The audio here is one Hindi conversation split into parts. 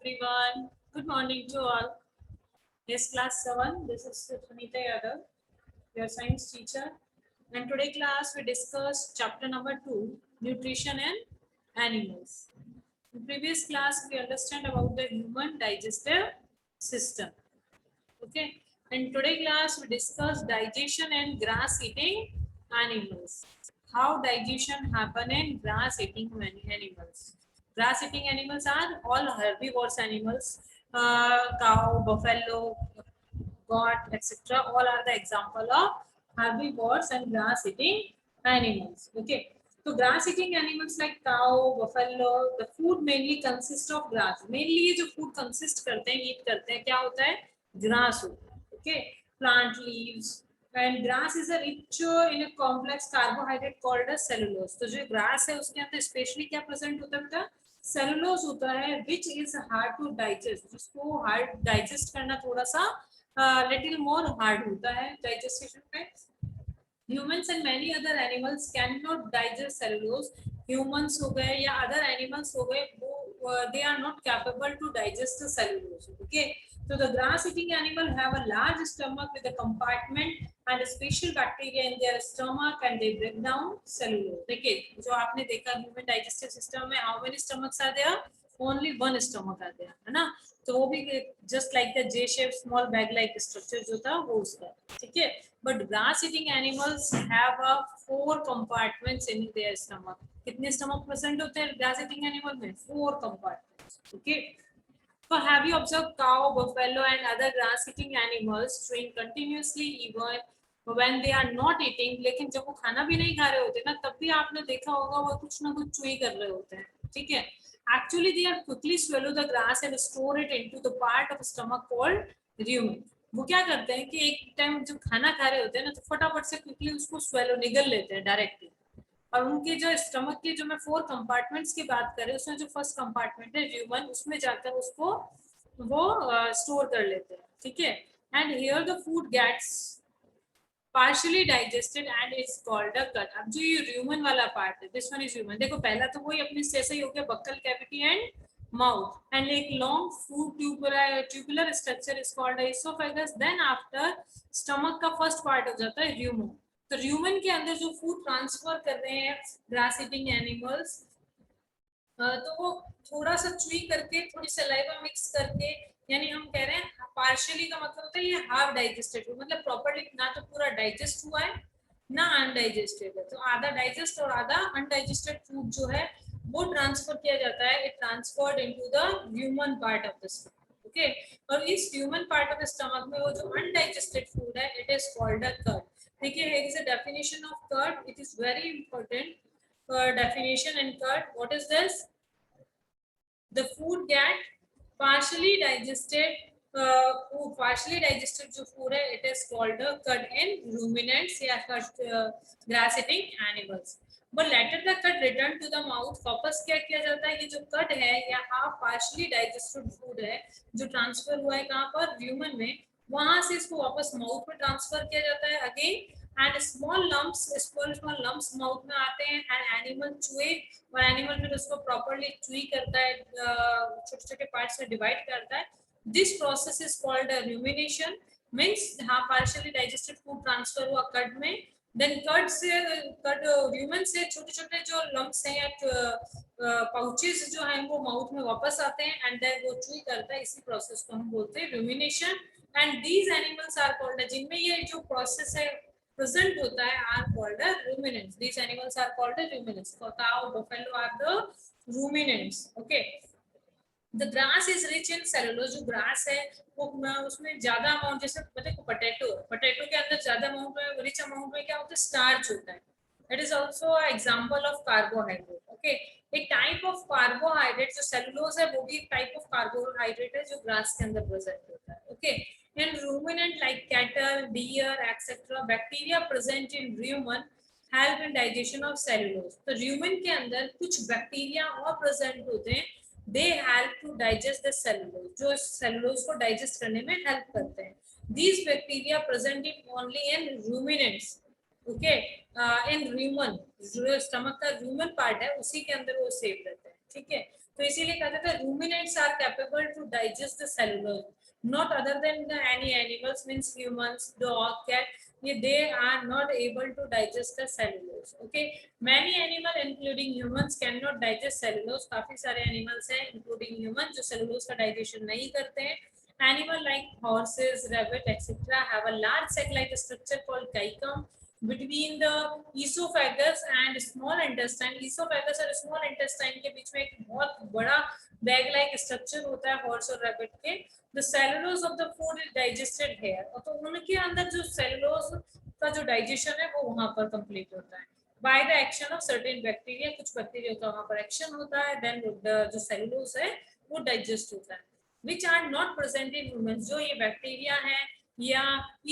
everyone. Good morning to all. Yes, class 7. This is Sunita Yadav, your science teacher. And today class we discuss chapter number 2, nutrition and animals. In previous class we understand about the human digestive system. Okay. And today class we discuss digestion and grass eating animals. How digestion happen in grass eating animals. Grass eating animals are all herbivores animals. Cow, buffalo, goat, etc. All are the example of herbivores and grass eating animals. Okay. So grass eating animals like cow, buffalo, the food mainly consists of grass. Mainly ये जो food consist करते हैं, eat करते हैं, क्या होता है? Grass होता है. Okay. Plant leaves and grass is a rich in a complex carbohydrate called as cellulose. तो जो grass है उसके अंदर specially क्या present होता है बेटा? सेलुलोज होता है which is hard to digest, जिसको हार्ड डाइजेस्ट करना थोड़ा सा लिटिल मोर हार्ड होता है डाइजेस्टेशन में. Humans and many other animals can not digest cellulose. Humans हो गए या अदर एनिमल्स हो गए वो they are not capable to digest cellulose. Okay. So the grass eating animal have a large stomach with a compartment and a special bacteria in their stomach and they break down cellulose. देखिए जो आपने देखा ह्यूमन डाइजेस्टिव सिस्टम में how many stomachs are there? Only one stomach are there, है ना. तो वो भी just like the J shape small bag like structure जो था वो उसका, ठीक है. But grass eating animals have a 4 compartments in their stomach. कितने stomach present होते हैं grass eating animal में? 4 compartments. Okay. So have you observed cow, buffalo and other grass-eating animals chewing continuously even when they are not eating? लेकिन जब वो खाना भी नहीं खा रहे होते ना तब भी आपने देखा होगा वो कुछ ना कुछ चुई कर रहे होते हैं, ठीक है. Actually they are quickly swallow the grass and store it into the part of stomach called rumen. वो क्या करते हैं कि एक टाइम जब खाना खा रहे होते हैं ना तो फटाफट से क्विकली उसको स्वेलो निगल लेते हैं डायरेक्टली. और उनके जो स्टमक के जो मैं 4 कंपार्टमेंट्स की बात कर रही हूँ उसमें जो फर्स्ट कंपार्टमेंट है र्यूमन, उसमें जाकर उसको वो स्टोर कर लेते हैं, ठीक है. And here the food gets partially digested and is called a gut. अब जो ये र्यूमन वाला पार्ट है, दिस वन इज र्यूमन. देखो पहला तो वही अपने जैसे ही हो गया buccal cavity and mouth and एक long food tubular structure is called oesophagus. Then after stomach का फर्स्ट पार्ट हो जाता है र्यूमन. तो र्यूमन के अंदर जो फूड ट्रांसफर कर रहे हैं ग्रास ईटिंग एनिमल्स, तो वो थोड़ा सा चुई करके थोड़ी सलाइवा मिक्स करके, यानी हम कह रहे हैं पार्शियली का मतलब होता है ये हाफ डाइजेस्टेड, मतलब प्रॉपर्ली ना तो पूरा डाइजेस्ट हुआ है ना अनडाइजेस्टेड है. तो आधा डाइजेस्ट और आधा अनडाइजेस्टेड फूड जो है वो ट्रांसफर किया जाता है. It transferred into the human part of the stomach. Okay. और इस human part of the stomach में वो जो अनडाइजेस्टेड फूड है it is called a curd. देखिए here is a definition of curd. It is very important definition in curd. What is this? The food get partially digested. Partially digested जो food है it is called a curd in ruminants या grass eating animals. But later the curd return to the mouth. वापस क्या किया जाता है, ये जो curd है या half partially digested food है जो ट्रांसफर हुआ है कहाँ पर, ह्यूमन में, वहां से इसको वापस माउथ में ट्रांसफर किया जाता है again. And small lumps mouth में आते हैं एंड एनिमल चूहे, और एनिमल फिर उसको प्रॉपर्ली चुई करता है, छोटे छोटे पार्ट्स में डिवाइड करता है. This process is called rumination. Means हाँ पार्शियली डाइजेस्टेड फूड ट्रांसफर हुआ कर्ड में. देन कर्ड ह्यूमन से छोटे छोटे जो लम्प्स हैं या पाउचेस जो हैं वो माउथ में वापस आते हैं एंड देन वो चुई करता है. इसी प्रोसेस को हम बोलते हैं rumination. And these animals are called, जिनमें ये जो प्रोसेस है present होता है are called as ruminants. These animals are called as ruminants. So cow, buffalo are the ruminants. Okay. The grass is rich in cellulose. जो grass है वो उसमें ज्यादा अमाउंट, जैसे देखो पोटैटो के अंदर ज्यादा अमाउंट में, रिच अमाउंट में क्या होता है, स्टार्च होता है. It is also an example of carbohydrate. Okay. एक टाइप ऑफ कार्बोहाइड्रेट जो सेलुलोज है वो भी एक टाइप ऑफ कार्बोहाइड्रेट है जो ग्रास के अंदर प्रेजेंट होता है. Okay. In ruminant like cattle, deer, etc., bacteria present in rumen help in digestion of cellulose. तो rumen के अंदर कुछ बैक्टीरिया और प्रेजेंट होते हैं. They help to digest the cellulose. जो cellulose को डाइजेस्ट करने में हेल्प करते हैं. These bacteria present in only in ruminants. Okay. In rumen, जो स्टमक का rumen पार्ट है उसी के अंदर वो सेफ रहते हैं. ठीक है, तो इसीलिए कहते थे ruminants are capable to digest the cellulose, not other than the any animals means humans, dog, cat, they are not able to digest the cellulose. Okay, many animal including humans cannot digest cellulose. काफी सारे animals हैं including humans जो cellulose का digestion नहीं करते हैं. Animal like horses, rabbit, etc. have a large sac-like structure called caecum between the esophagus and small intestine. Esophagus और small intestine के बीच में एक बहुत बड़ा बैग लाइक स्ट्रक्चर होता है हॉर्स और रैबिट के. The cellulose of the food is digested here. और तो उनके अंदर जो सेलुलोज का जो डाइजेशन है वो वहां पर कंप्लीट होता है by the action of certain bacteria. कुछ बैक्टीरिया का वहां पर एक्शन होता है, देन जो सेलुलोज है वो डाइजेस्ट होता है. which are not present in humans. जो ये बैक्टीरिया है या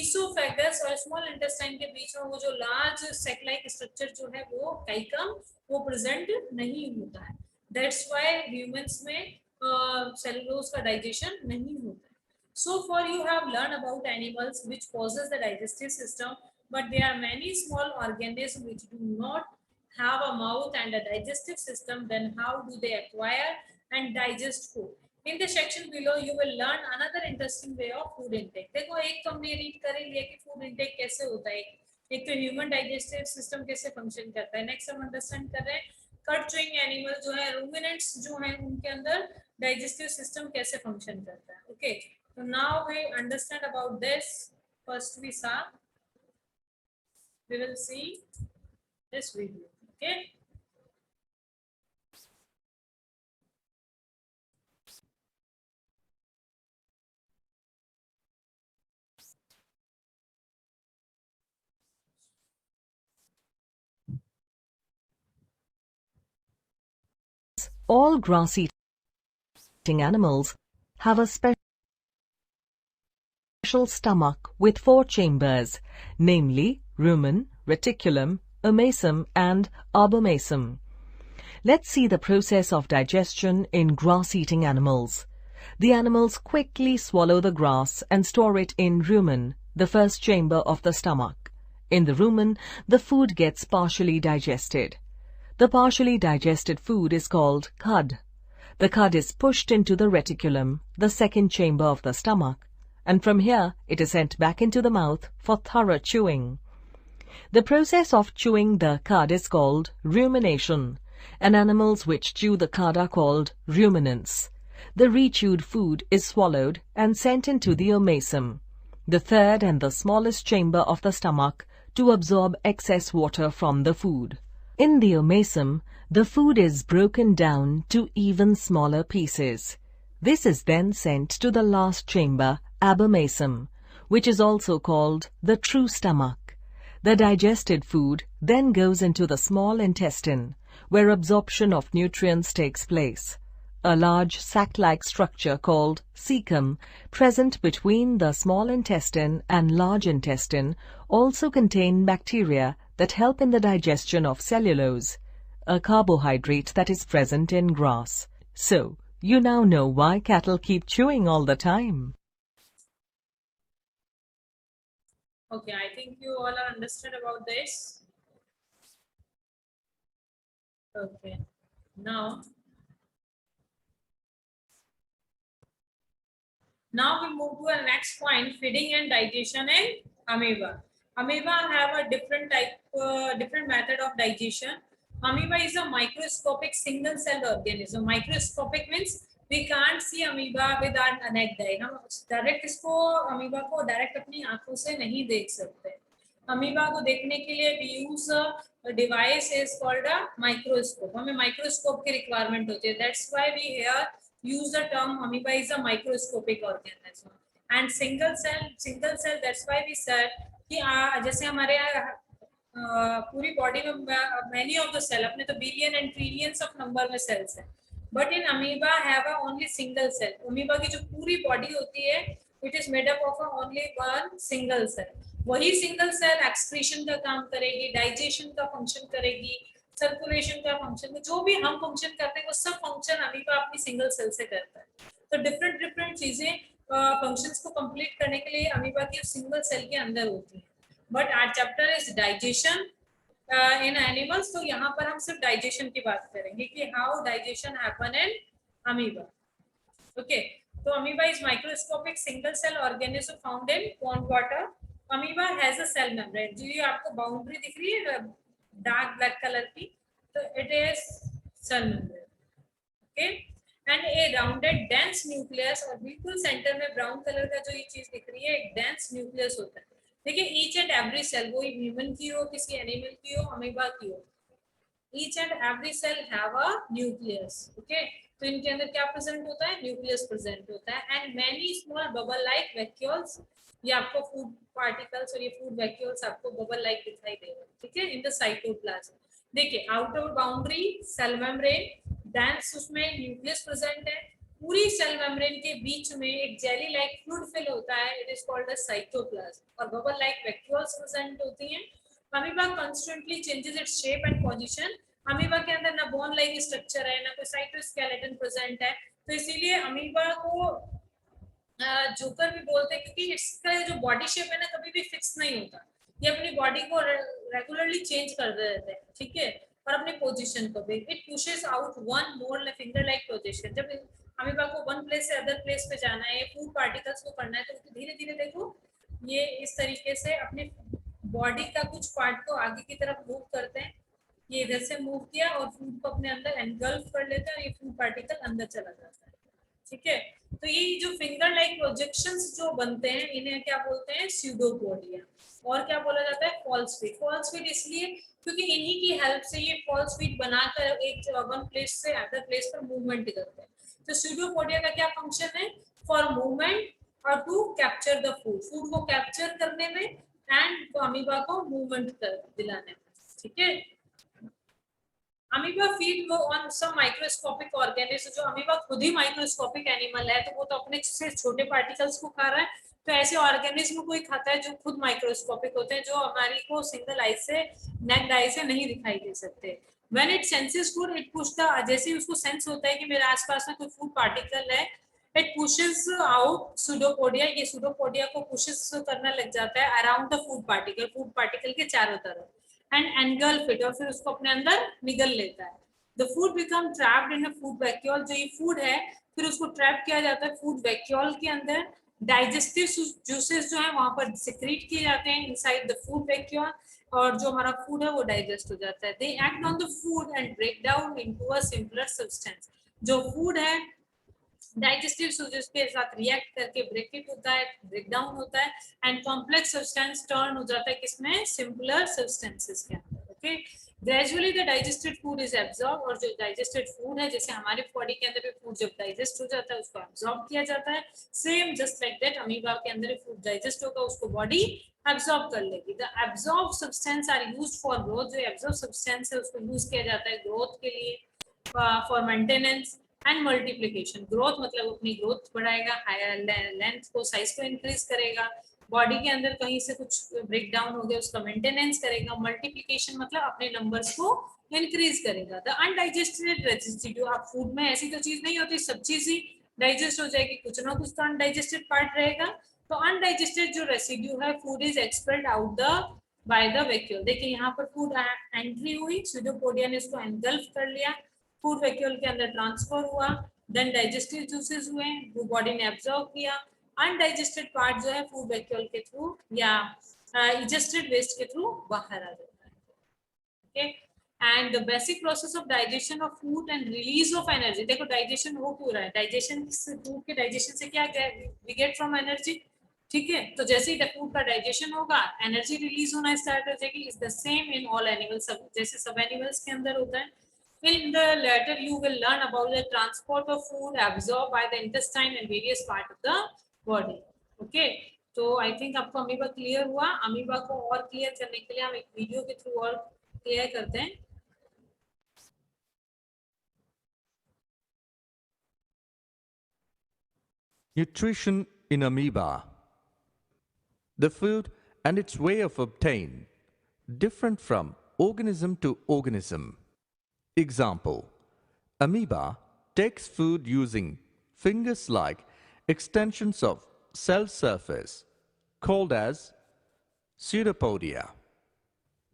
ईसोफेगस और स्मॉल इंटेस्टाइन के बीच में वो जो लार्ज सेक लाइक स्ट्रक्चर जो है वो काइकम वो प्रेजेंट नहीं होता है. दैट्स व्हाई ह्यूमंस में सेलुलोज का डाइजेशन नहीं होता है. So far you have learned about animals which possess the digestive system, but there are many small organisms which do not have a mouth and a digestive system. Then how do they acquire and digest food? In the section below you will learn another interesting way of food intake. देखो एक तो हमने रीड कर लिया कि फूड इंटेक कैसे होता है, एक तो ह्यूमन डाइजेस्टिव सिस्टम कैसे फंक्शन करता है. नेक्स्ट हम अंडरस्टैंड कर रहे हैं कट च्यूइंग एनिमल जो है रूमिनेंट्स जो है उनके अंदर डाइजेस्टिव सिस्टम कैसे फंक्शन करता है. Okay, so now we understand about this. First we will see this video. Okay. All grass-eating animals have a special stomach with 4 chambers, namely rumen, reticulum, omasum and abomasum. Let's see the process of digestion in grass-eating animals. The animals quickly swallow the grass and store it in rumen, the first chamber of the stomach. In the rumen, the food gets partially digested. The partially digested food is called cud. The cud is pushed into the reticulum, the second chamber of the stomach, and from here it is sent back into the mouth for thorough chewing. The process of chewing the cud is called rumination, and animals which chew the cud are called ruminants. The rechewed food is swallowed and sent into the omasum, the third and the smallest chamber of the stomach, to absorb excess water from the food. In the omasum, the food is broken down to even smaller pieces. This is then sent to the last chamber, abomasum, which is also called the true stomach. The digested food then goes into the small intestine, where absorption of nutrients takes place. A large sac-like structure called cecum, present between the small intestine and large intestine, also contain bacteria that help in the digestion of cellulose, a carbohydrate that is present in grass. So, you now know why cattle keep chewing all the time. Okay, I think you all are understood about this. Okay, now we move to the next point, feeding and digestion in amoeba. Amoeba have a different method of digestion. Amoeba is a microscopic single-celled organism. Microscopic means we can't see amoeba with our naked eye. हम डायरेक्ट इसको amoeba को डायरेक्ट अपनी आंखों से नहीं देख सकते. अमीबा को देखने के लिए we use a device is called a microscope. हमें माइक्रोस्कोप की रिक्वायरमेंट होती है. That's why we here use the term amoeba is a microscopic organism. And single cell that's why we said कि जैसे हमारे पूरी बॉडी में many of the cell अपने तो billion and trillions of number में cells हैं, but in amoeba have a only single cell. amoeba की जो पूरी बॉडी होती है it is made up of only one single cell. वही सिंगल सेल एक्सक्रीशन का काम करेगी, डाइजेशन का फंक्शन करेगी, सर्कुलेशन का फंक्शन, जो भी हम फंक्शन करते हैं वो सब फंक्शन अमीबा अपनी सिंगल सेल से करता है. तो डिफरेंट चीजें फंक्शंस को कंप्लीट करने के लिए अमीबा की सिंगल सेल के अंदर होती है. But our chapter is digestion in animals, तो यहाँ पर हम सिर्फ डाइजेशन की बात करेंगे कि how digestion happen in amoeba. Okay, तो amoeba is microscopic single cell organism found in pond water. Amoeba has a cell membrane. जो ये आपको बाउंड्री दिख रही है डार्क ब्लैक कलर की, तो it is cell membrane. Okay, and a rounded dense nucleus, और बिल्कुल सेंटर में ब्राउन कलर का जो ये चीज दिख रही है एक डेंस न्यूक्लियस होता है. देखिए ईच एंड एवरी सेल, वो ह्यूमन की हो, किसी एनिमल की हो, अमीबा की हो, each and every cell have a nucleus. Okay, तो इनके अंदर क्या प्रेजेंट होता है? न्यूक्लियस प्रेजेंट होता है. And many small bubble like vacuoles, ये आपको फूड पार्टिकल्स और ये फूड वैक्यूल्स आपको बबल लाइक दिखाई देगा. ठीक है, इन द साइटोप्लाज्म. देखिए outer boundary cell membrane, dense उसमें न्यूक्लियस प्रेजेंट है. पूरी सेल मेम्ब्रेन के बीच में एक जेली लाइक फ्लूइड फिल होता है, it is called a cytoplasm, और बबल लाइक वैक्यूल्स प्रेजेंट होती हैं. Amoeba constantly changes its shape and position. Amoeba के अंदर ना बोन लाइक स्ट्रक्चर है, ना कोई साइटोस्केलेटन प्रेजेंट है, तो इसीलिए अमीबा को जोकर भी बोलते हैं, क्योंकि इसका जो बॉडी शेप है ना कभी भी फिक्स नहीं होता. ये अपनी बॉडी को रेगुलरली चेंज कर देते हैं. ठीक है, और अपने पोजीशन को भी. It pushes out one more finger like position. जब अमीबा को वन प्लेस से अदर प्लेस पे जाना है, फूड पार्टिकल्स को करना है, तो धीरे धीरे देखो ये इस तरीके से अपने बॉडी का कुछ पार्ट को आगे की तरफ मूव करते हैं. ये इधर से मूव किया और फूड को अपने अंदर एनगल्फ कर लेते हैं, और ये फूड पार्टिकल अंदर चला जाता है. ठीक है, तो ये जो फिंगर लाइक प्रोजेक्शंस जो बनते हैं इन्हें क्या बोलते हैं? स्यूडोपोडिया. और क्या बोला जाता है? False feet. फॉल्स फीट इसलिए क्योंकि इन्हीं की हेल्प से ये फॉल्स फीट बनाकर एक वन प्लेस से अदर प्लेस पर मूवमेंट करते हैं. तो स्यूडोपोडिया का क्या फंक्शन है? फॉर मूवमेंट और to capture the food, food को कैप्चर करने में एंड तो अमीबा को मूवमेंट दिलाने में. ठीक है, amoeba feed on some microscopic organism. जो अमीबा खुद ही माइक्रोस्कोपिक एनिमल है, तो वो तो अपने से छोटे पार्टिकल्स को खा रहा है, तो ऐसे ऑर्गेनिज्म को ही खाता है जो खुद माइक्रोस्कोपिक होते हैं, जो हमारी को सिंगल आई से नेक्ड आई से नहीं दिखाई दे सकते. When it senses food it push the, जैसे ही उसको सेंस होता है कि मेरे आसपास में कोई फूड पार्टिकल है, इट पुशेस आउट सूडोपोडिया. ये सूडोपोडिया को पुशेस करना लग जाता है अराउंड द फूड पार्टिकल के चारों तरफ, एंड एनगल्फ इट, और फिर उसको अपने अंदर निगल लेता है. The food become trapped in a food vacuole. जो ये फूड है फिर उसको ट्रैप किया जाता है फूड वैक्यूल के अंदर. डाइजेस्टिव जूसेस जो है वहां पर सिक्रीट किए जाते हैं इनसाइड द फूड वैक्यूल, और जो हमारा फूड है वो डाइजेस्ट हो जाता है. They act on the food and break down into a simpler substance. जो फूड है डाइजेस्टिव सूजेस के साथ रिएक्ट करके ब्रेक इट होता है, ब्रेक डाउन होता है, एंड कॉम्प्लेक्स सब्सटेंस टर्न हो जाता है किसमें? सिंपलर सब्सटेंसेस के अंदर. Okay, gradually the digested food is absorb. और जो डाइजेस्टेड फूड है, जैसे हमारे बॉडी के अंदर फूड जब डाइजेस्ट हो जाता है उसको एब्जॉर्ब किया जाता है, same just like that amoeba के अंदर फूड डाइजेस्ट होगा उसको बॉडी एब्जॉर्ब कर लेगी. The absorb substance are used for growth. जो एब्जॉर्ब सब्सटेंस है उसको यूज किया जाता है ग्रोथ के लिए, for maintenance and multiplication. Growth मतलब अपनी ग्रोथ बढ़ाएगा, हायर लेंथ को साइज को इंक्रीज करेगा. बॉडी के अंदर कहीं से कुछ ब्रेक डाउन हो गया उसका मेंटेनेंस करेगा. मल्टीप्लिकेशन मतलब अपने नंबर्स को इंक्रीज करेगा. The undigested residue. आप फूड में ऐसी तो चीज नहीं होती सब चीज ही डाइजेस्ट हो जाएगी, कुछ ना कुछ तो अनडाइजेस्टेड पार्ट रहेगा. तो अनडाइजेस्टेड जो रेसिड्यू है food is expelled out the by the vacuole. देखिए यहाँ पर फूड एंट्री हुई, सूडोपोडिया ने इसको एनगल्फ कर लिया, फूड वैक्यूल के अंदर ट्रांसफर हुआ, देन डाइजेस्टिव जूसेस हुए, वो बॉडी ने एब्जॉर्ब किया. अनडाइजेस्टेड पार्ट जो है फूड वैक्यूल के थ्रू या इजेस्टेड वेस्ट के थ्रू बाहर आ जाता है. Okay, and the basic process of digestion of food and release of energy. देखो डाइजेशन हो क्यों रहा है? डाइजेशन फूड के डाइजेशन से क्या वी गेट फ्रॉम एनर्जी. ठीक है, तो जैसे ही फूड का डाइजेशन होगा एनर्जी रिलीज होना स्टार्ट हो जाएगी. Is the same in all animals, जैसे सब एनिमल्स के अंदर होता है. In the later, you will learn about the transport of food absorbed by the intestine and various part of the body. Okay, तो I think आपको अमीबा क्लियर हुआ. अमीबा को और क्लियर करने के लिए हम एक वीडियो के थ्रू और क्लियर करते हैं. Nutrition in amoeba. The food and its way of obtain different from organism to organism. Example, amoeba takes food using fungus-like extensions of cell surface called as pseudopodia.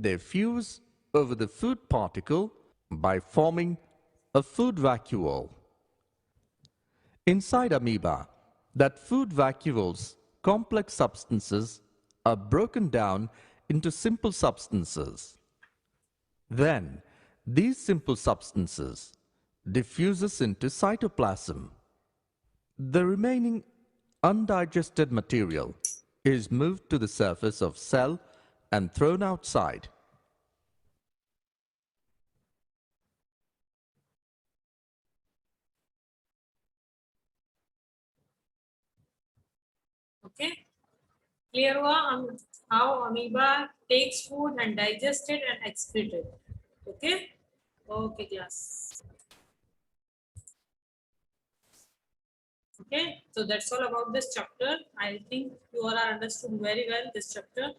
They fuse over the food particle by forming a food vacuole. Inside amoeba, that food vacuole's complex substances are broken down into simple substances. Then, these simple substances diffuses into cytoplasm. The remaining undigested material is moved to the surface of cell and thrown outside. Okay. Clear हुआ how amoeba takes food and digests it and excrete it. Okay. Okay class. Okay, so that's all about this chapter. I think you all are understood very well this chapter.